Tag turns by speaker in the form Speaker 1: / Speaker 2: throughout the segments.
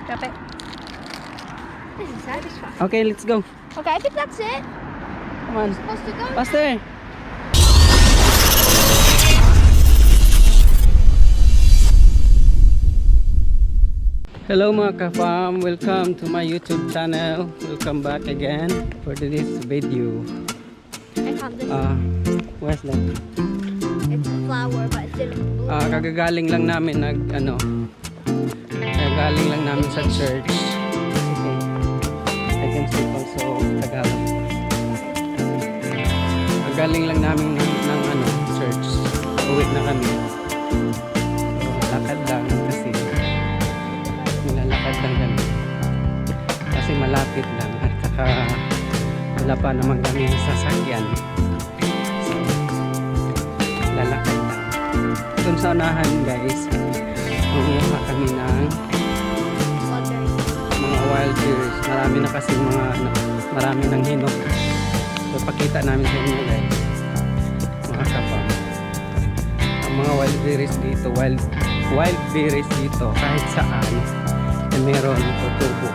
Speaker 1: Drop it. This is satisfying.
Speaker 2: Okay, let's go.
Speaker 1: Okay, I think that's it.
Speaker 2: Come on.
Speaker 1: Supposed to go now.
Speaker 2: Faster. Hello mga ka-fam, welcome to my YouTube channel. Welcome back again for this video.
Speaker 1: I found this.
Speaker 2: Where's that?
Speaker 1: It's a flower, but it's in blue.
Speaker 2: Kagagaling lang namin kagagaling lang namin sa church. Okay. I can speak also Tagalog. Kagaling lang namin ng church. Uwi na kami. So, lakad lang kasi nilalakad lang kami. Kasi malapit lang at saka wala pa naman kami sasakyan. So, lalakad lang. Doon sa unahan guys, manguha kami ng mga wild berries. Marami na kasi marami ng hinog. So pakita namin sa inyo guys, mga kapam. Ang mga wild berries dito, wild berries dito kahit saan na meron tutubo.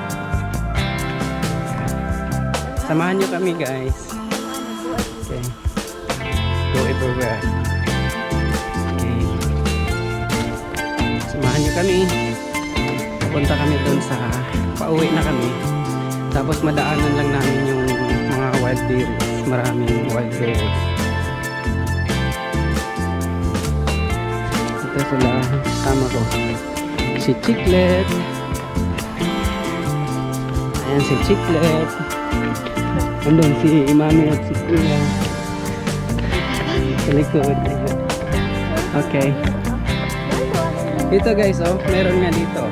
Speaker 2: Samahan nyo kami guys. Okay. Go everywhere. Okay. Samahan nyo kami. Punta kami doon sa pauwi na kami. Tapos madaanan lang namin yung mga wild berries. Maraming wild berries. Ito sila kasama ko. Si Chiclet. Ayan si Chiclet. Andun si Mami at si Kuya. Sa likod. Okay. Dito guys, oh, meron nga dito.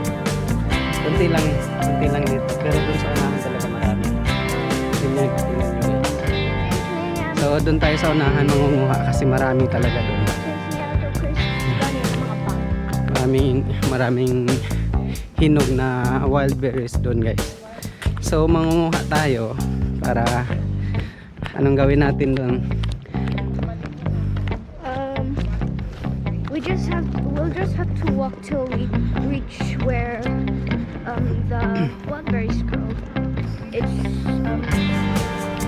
Speaker 2: Kunti lang dito. Pero dun sa unahan talaga marami. Tingnan nyo guys. So dun tayo sa unahan mangunguha kasi marami talaga dun. Maraming hinog na wild berries dun guys. So mangunguha tayo para anong gawin natin dun?
Speaker 1: We'll just have to walk till we reach where the blackberries grow. It's not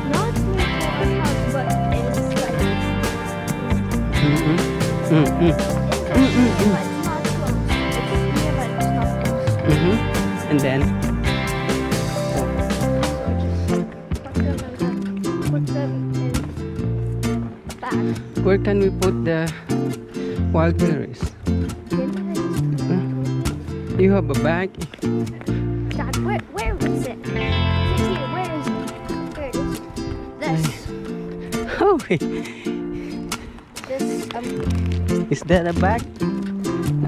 Speaker 1: near to our house, but it's like but it's not close. It's near, but it's not close.
Speaker 2: And then
Speaker 1: So just put them in the bag.
Speaker 2: where can we put the wild berries? You have a bag?
Speaker 1: Dad, where is it? Is it here? Where is it? There it is. This.
Speaker 2: Oh,
Speaker 1: This.
Speaker 2: is that a bag?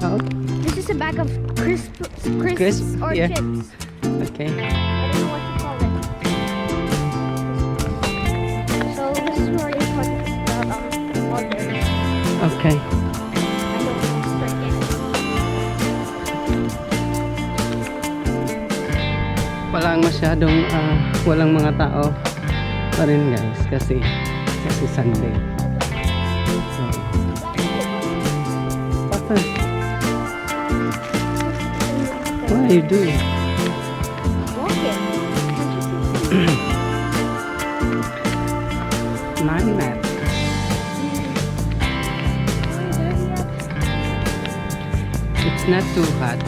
Speaker 2: No.
Speaker 1: This is a bag of crisps or
Speaker 2: yeah.
Speaker 1: chips.
Speaker 2: Okay.
Speaker 1: I don't know what to call it. So this is where you put the blackberries.
Speaker 2: Okay.
Speaker 1: I don't want to break it.
Speaker 2: Walang mga tao pa rin guys kasi Sunday. So, Papa, what are you doing?
Speaker 1: Walking.
Speaker 2: Marinate. It's not too hot.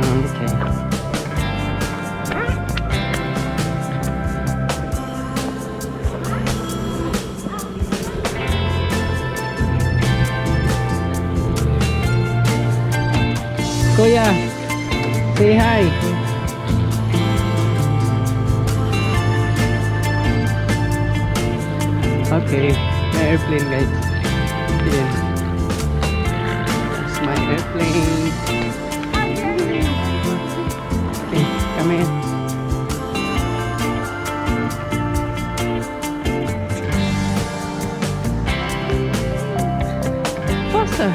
Speaker 2: Okay. Kuya, say hi. Okay, my airplane guys. Yeah. That's my airplane. Okay, come here. Faster.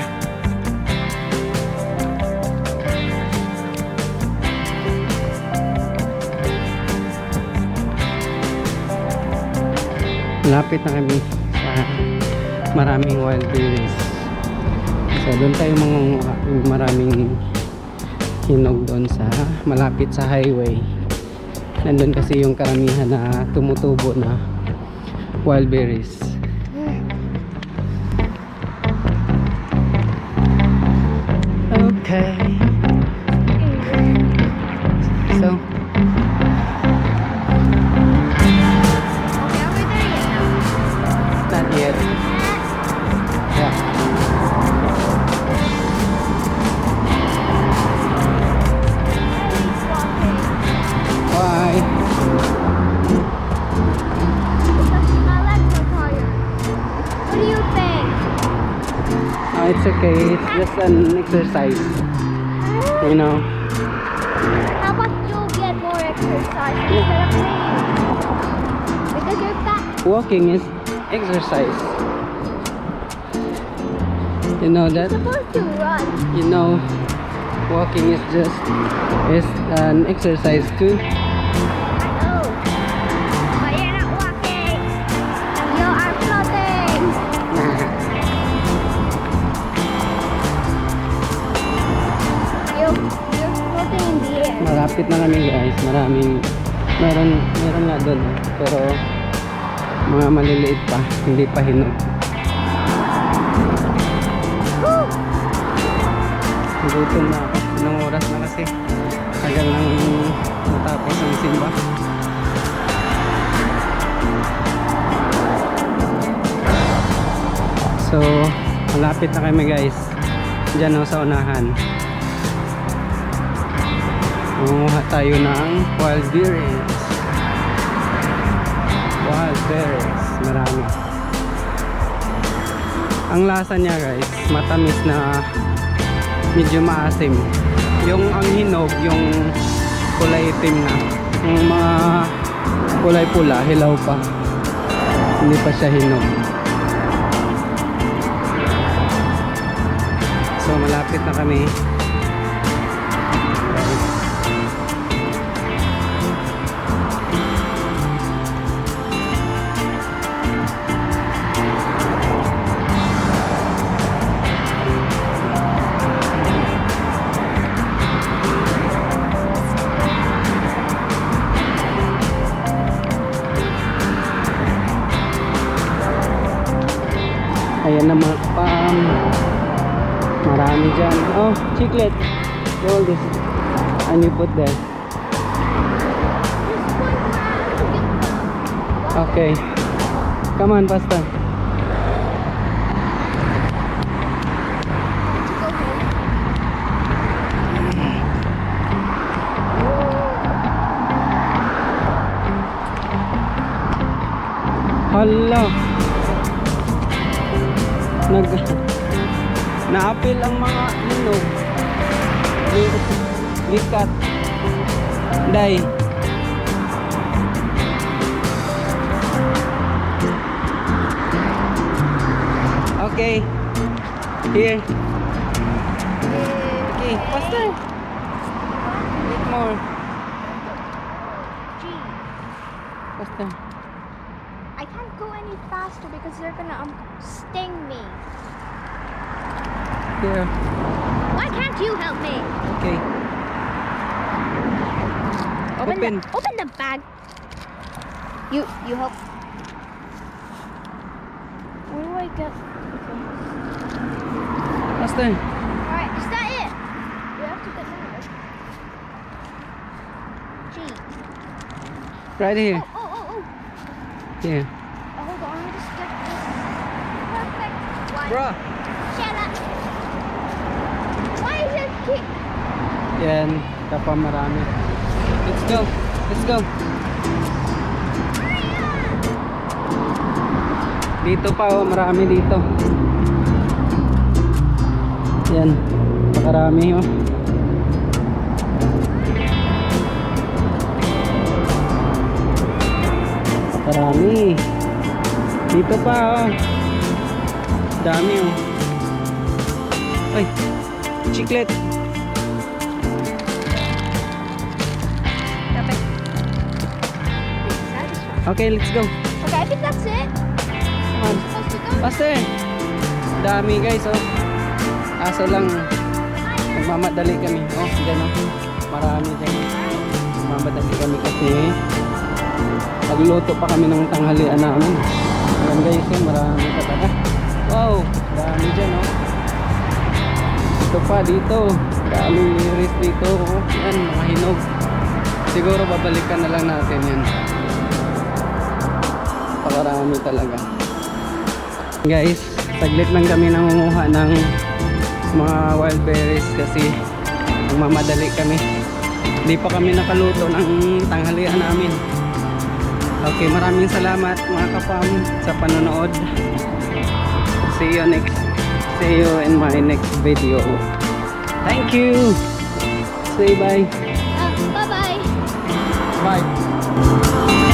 Speaker 2: Lapit na kami sa maraming wild berries. So doon tayo mangunguha. Maraming hinog doon sa malapit sa highway. Nandun kasi yung karamihan na tumutubo na wild berries. Okay. So,
Speaker 1: Okay, are we there yet now?
Speaker 2: not yet. Yeah. Why?
Speaker 1: Because my legs are tired. What do you think?
Speaker 2: It's okay. It's just an exercise. You know.
Speaker 1: How about you get more exercise instead of me? Because you're fat.
Speaker 2: Walking is exercise. You know that?
Speaker 1: You're supposed to run.
Speaker 2: You know, walking is an exercise too.
Speaker 1: Oh. But you're not walking. You are floating. You're floating in the air.
Speaker 2: Malapit na kami guys. Meron nga doon. Pero mga maliliit pa. Hindi pa hinog.
Speaker 1: Woo!
Speaker 2: Gutom na ako. Ilang oras na kasi. Tagal nang matapos ang simba. So, malapit na kami guys. Diyan o sa unahan. Manguha tayo ng wild berries. Wild berries. Marami. Ang lasa niya guys, matamis na medyo maasim. Yung ang hinog, yung kulay itim na. Yung mga kulay pula, hilaw pa. Hindi pa siya hinog. So malapit na kami. Ayan na mga kapam. Marami dyan. Oh, chiclet. Hold this. And you put there. Okay. Come on, Pasta. Hala. Na-apil ang mga hinog. Likat. Day. Okay. Here. Okay, faster. Eat more.
Speaker 1: Gee,
Speaker 2: Faster.
Speaker 1: I can't go any faster because they're gonna sting me.
Speaker 2: Here.
Speaker 1: Why can't you help me?
Speaker 2: Okay. Open.
Speaker 1: Open the bag. You help. Where do I get?
Speaker 2: Faster.
Speaker 1: Alright, is that it? We have to get more. Gee.
Speaker 2: Right here.
Speaker 1: Oh.
Speaker 2: Here.
Speaker 1: Hold on, let me just get this perfect one.
Speaker 2: Bro.
Speaker 1: Shut up. Why is it kick?
Speaker 2: Yan. Kapag marami. Let's go. Let's go. Dito pa oh, marami dito. Yan. Pakarami oh. Pakarami. Dito pa oh. Dami oh. Ay. Chiclet. Okay, let's go.
Speaker 1: Okay, I think that's it.
Speaker 2: Come on.
Speaker 1: Supposed to go.
Speaker 2: Faster. Dami guys oh. Aso lang Nagmamadali kami. Oh, dyan oh. Marami dyan. Nagmamadali kami kasi pagluto pa kami ng tanghalian namin. Ayan guys, oh, marami talaga. Wow, dami dyan oh. Ito pa dito. Daming liris dito. Oh. Yan, mga hinog. Siguro babalikan na lang natin yan. Pakarami talaga. Guys, saglit lang kami nangunguha ng mga wild berries kasi magmamadali kami. Hindi pa kami nakaluto ng tanghalian namin. Okay, maraming salamat mga kapam sa panonood. See you in my next video. Thank you. Say bye.
Speaker 1: Bye-bye.
Speaker 2: Bye.